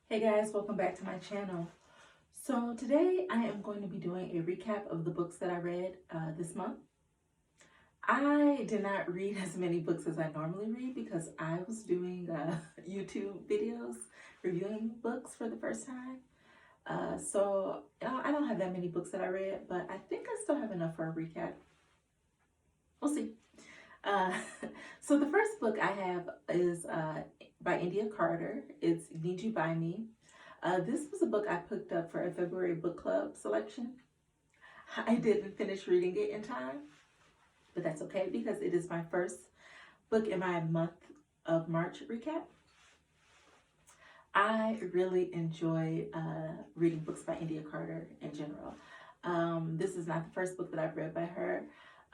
Hey guys, welcome back to my channel. So today I am going to be doing a recap of the books that I read this month. I did not read as many books as I normally read because I was doing YouTube videos reviewing books for the first time. I don't have that many books that I read, but I think I still have enough for a recap. We'll see. Uh, so the first book I have is by India Carter. It's Need You By Me. This was a book I picked up for a February book club selection. I didn't finish reading it in time, but that's okay because it is my first book in my month of March recap. I really enjoy reading books by India Carter in general. This is not the first book that I've read by her.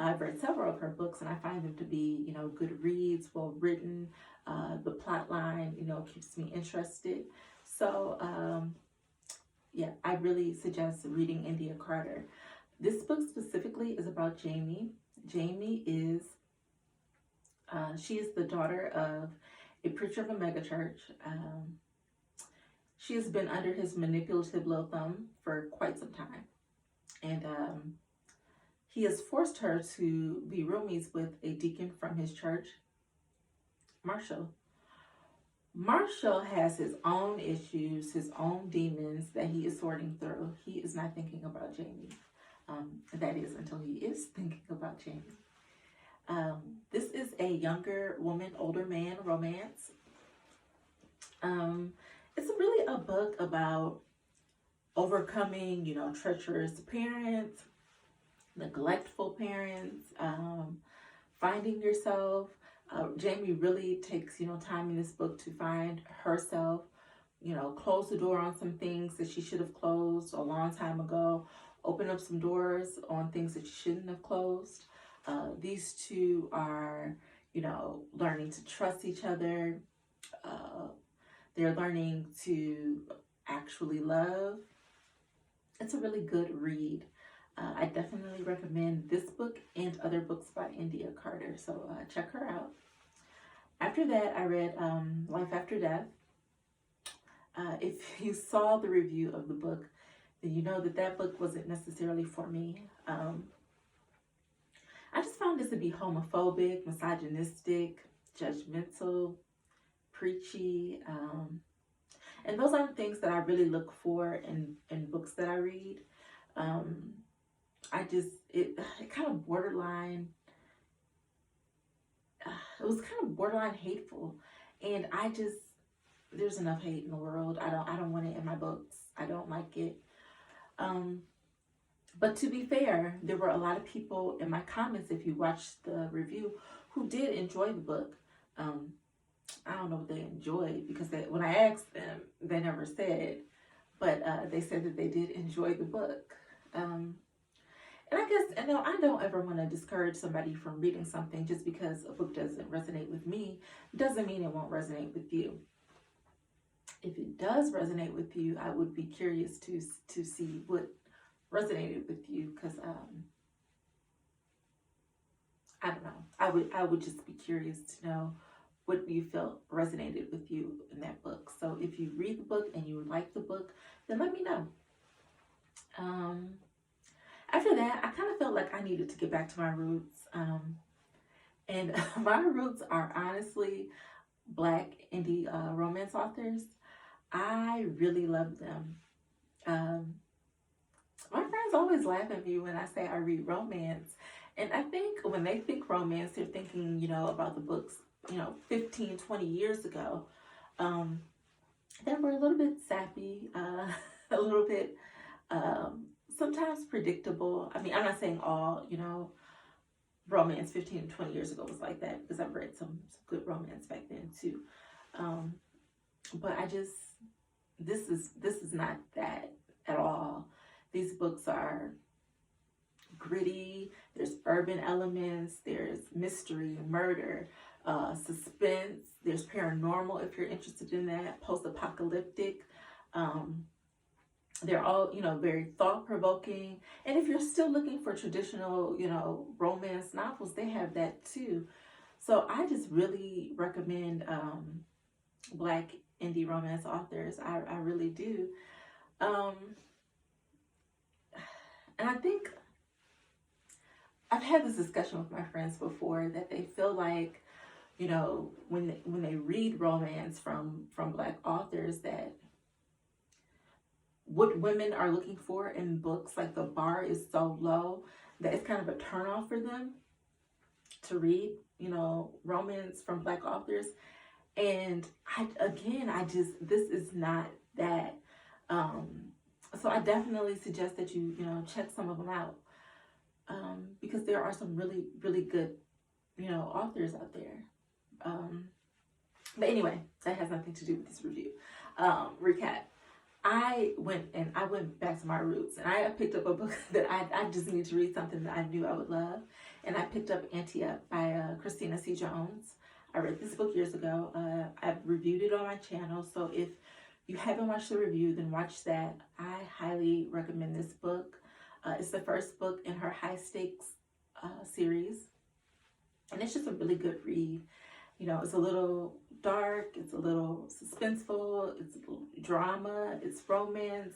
I've read several of her books and I find them to be, good reads, well written. The plot line, keeps me interested. So, yeah, I really suggest reading India Carter. This book specifically is about Jamie. Jamie is, she is the daughter of a preacher of a megachurch. She has been under his manipulative little thumb for quite some time. And he has forced her to be roomies with a deacon from his church, Marshall. Marshall has his own issues, his own demons that he is sorting through. He is not thinking about Jamie. That is until he is thinking about Jamie. This is a younger woman, older man romance. It's really a book about overcoming, treacherous parents, neglectful parents, finding yourself. Jamie really takes, time in this book to find herself, close the door on some things that she should have closed a long time ago, open up some doors on things that she shouldn't have closed. These two are, learning to trust each other. They're learning to actually love. It's a really good read. I definitely recommend this book and other books by India Carter, so check her out. After that, I read Life After Death. If you saw the review of the book, then you know that that book wasn't necessarily for me. I just found this to be homophobic, misogynistic, judgmental, preachy, and those aren't things that I really look for in books that I read. It kind of borderline, it was kind of borderline hateful, and there's enough hate in the world. I don't want it in my books. I don't like it. But to be fair, there were a lot of people in my comments, if you watched the review, who did enjoy the book. I don't know what they enjoyed because when I asked them, they never said, but they said that they did enjoy the book. And I guess, I don't ever want to discourage somebody from reading something just because a book doesn't resonate with me. Doesn't mean it won't resonate with you. If it does resonate with you, I would be curious to see what resonated with you, because I don't know. I would just be curious to know what you felt resonated with you in that book. So if you read the book and you like the book, then let me know. After that, I kind of felt like I needed to get back to my roots. And my roots are honestly Black indie romance authors. I really love them. My friends always laugh at me when I say I read romance. And I think when they think romance, they're thinking, about the books, 15, 20 years ago. That were a little bit sappy, a little bit, sometimes predictable. I mean, I'm not saying all, romance 15 to 20 years ago was like that, because I've read some good romance back then too. But this is not that at all. These books are gritty. There's urban elements. There's mystery, murder, suspense. There's paranormal if you're interested in that. Post-apocalyptic. They're all, very thought-provoking. And if you're still looking for traditional, romance novels, they have that too. So I just really recommend Black indie romance authors. I really do. And I think I've had this discussion with my friends before that they feel like, you know, when they read romance from Black authors, that what women are looking for in books, like the bar is so low that it's kind of a turnoff for them to read, you know, romance from Black authors. And this is not that. So I definitely suggest that you know, check some of them out, because there are some really, really good, you know, authors out there. But anyway, that has nothing to do with this review. Recap. I went back to my roots, and I picked up a book that I just need to read, something that I knew I would love. And I picked up Auntie Up by Christina C. Jones. I read this book years ago. I've reviewed it on my channel, so if you haven't watched the review, then watch that. I highly recommend this book. It's the first book in her high stakes series, and it's just a really good read. You know, it's a little dark, it's a little suspenseful, it's a little drama, it's romance.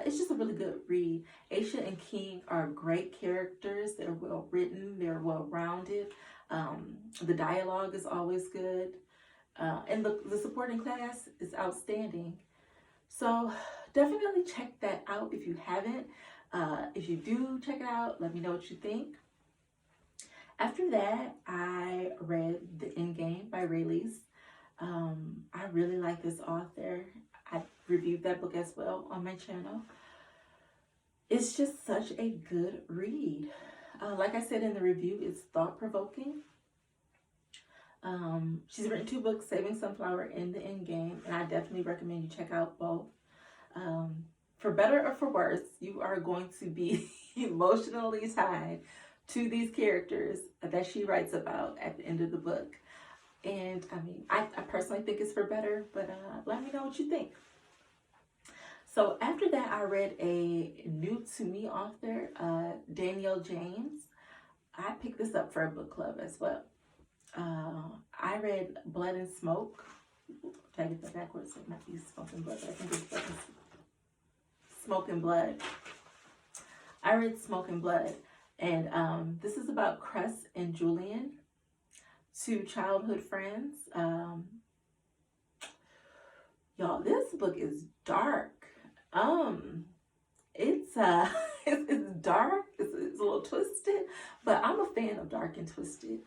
It's just a really good read. Aisha and King are great characters. They're well written, they're well rounded. The dialogue is always good. And the supporting cast is outstanding. So definitely check that out if you haven't. If you do check it out, let me know what you think. After that, I read The Endgame by Rayleigh. I really like this author. I reviewed that book as well on my channel. It's just such a good read. Like I said in the review, it's thought-provoking. She's written 2 books, Saving Sunflower and The Endgame, and I definitely recommend you check out both. For better or for worse, you are going to be emotionally tied to these characters that she writes about at the end of the book. And I mean, I personally think it's for better, but let me know what you think. So after that, I read a new to me author, Danielle James. I picked this up for a book club as well. I read Blood and Smoke. Did I get that backwards? It might be Smoke and Blood, but I think it's Blood and Smoke and Blood. I read Smoke and Blood, and this is about Cress and Julian, 2 childhood friends. Y'all, this book is dark. It's it's dark. It's a little twisted, but I'm a fan of dark and twisted.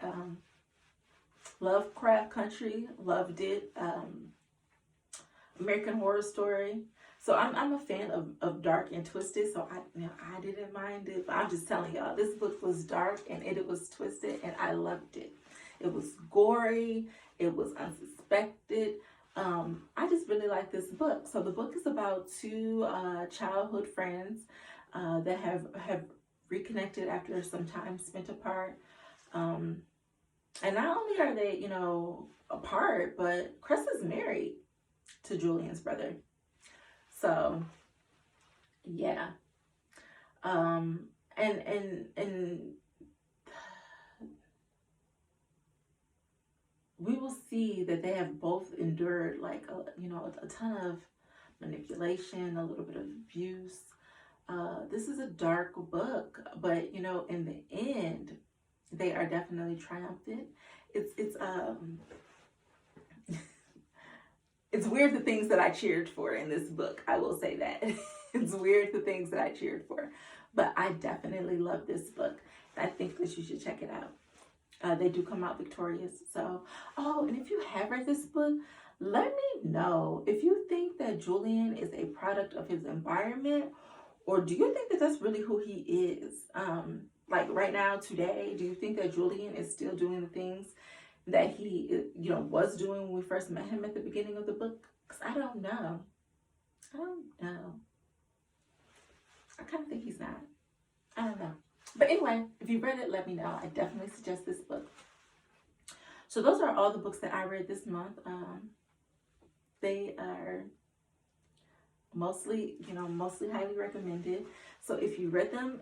Lovecraft Country, loved it. American Horror Story. So I'm a fan of dark and twisted. So I didn't mind it. But I'm just telling y'all, this book was dark and it was twisted, and I loved it. It was gory. It was unsuspected. I just really like this book. So the book is about 2 childhood friends that have reconnected after some time spent apart. And not only are they, you know, apart, but Cress is married to Julian's brother. So yeah. And we will see that they have both endured, like, a ton of manipulation, a little bit of abuse. This is a dark book, but, you know, in the end, they are definitely triumphant. It's weird the things that I cheered for in this book. I will say that. It's weird the things that I cheered for. But I definitely love this book. I think that you should check it out. They do come out victorious. So, and if you have read this book, let me know if you think that Julian is a product of his environment, or do you think that that's really who he is? Like right now, today, do you think that Julian is still doing the things that he, you know, was doing when we first met him at the beginning of the book? Because I don't know. I kind of think he's not. I don't know. But anyway, if you read it, let me know. I definitely suggest this book. So those are all the books that I read this month. They are mostly highly recommended. So if you read them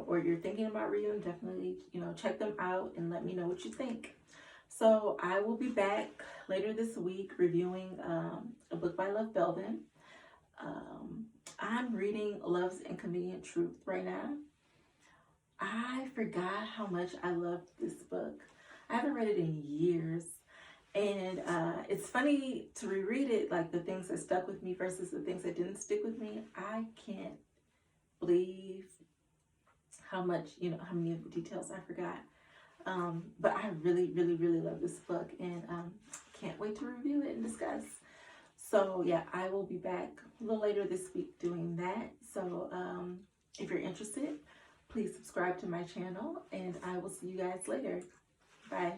or you're thinking about reading them, definitely, check them out and let me know what you think. So I will be back later this week reviewing a book by Love Belvin. Um, I'm reading Love's Inconvenient Truth right now. I forgot how much I loved this book. I haven't read it in years. And it's funny to reread it, like the things that stuck with me versus the things that didn't stick with me. I can't believe how much, how many of the details I forgot. But I really, really, really love this book, and can't wait to review it and discuss. So yeah, I will be back a little later this week doing that. So if you're interested, please subscribe to my channel, and I will see you guys later. Bye.